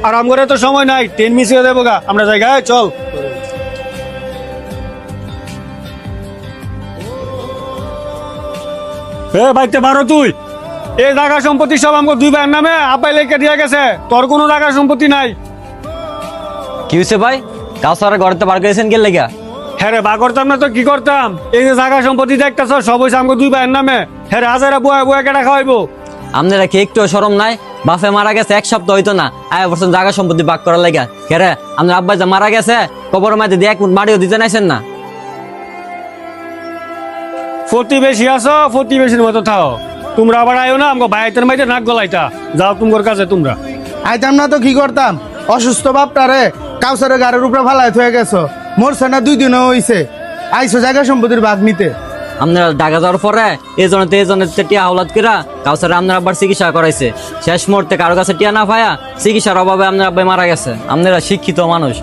আরাম করে তো সময় নাই, ট্রেন মিস হয়ে যাবো গা, আমরা জায়গায় চল। বাইতে পারো তুই, এই জায়গা সম্পত্তি সব আমাকে দুই ভাইয়ের নামে আব্বাই লেখা দিয়ে গেছে, তোর কোনো জায়গা সম্পত্তি নাই। কি হয়েছে ভাই? কাউসারের ঘরে তো বার করেছেন কে লেগা? হ্যাঁ রে, বা করতাম না তো কি করতাম? এই যে জায়গা সম্পত্তি দেখতেছ সব হয়েছে আমাকে দুই ভাইয়ের নামে। হ্যাঁ রে, হাজারা বুয়া বুয়া কেটা খাওয়াইবো? আপনারা কি একটু শরম নাই? বাপে মারা গেছে 1 সপ্তাহ হইতো না, আয় বছর জায়গা সম্পত্তি ভাগ করার লেগা। কেরে আপনার আব্বা যে মারা গেছে কবর মাঝে দিয়ে 1 ফুট মাটিও দিতে নাইছেন না। প্রতিবেশী আছো, প্রতিবেশীর মতো থাও। তোমরা আবার আয়ো না আমাকে ভাইয়ের মাইতে নাক গলাইতা। যাও তোমার কাছে তোমরা। আইতাম না তো কি করতাম? অসুস্থ বাপটারে কাউসারের গাড়ির উপরে ফালাই থয়ে গেছো, মরছে না 2 দিনও হইছে, আইসো জায়গা সম্পত্তির ভাগ নিতে। আপনারা ঢাকা যাওয়ার পরে এই জনের টিয়া হাওলাত কিরা কাউসারে আপনার আব্বার চিকিৎসা করাইছে। শেষ মুহূর্তে কারো কাছে টিয়া না পায়া চিকিৎসার অভাবে আপনার আব্বাই মারা গেছে। আপনারা শিক্ষিত মানুষ।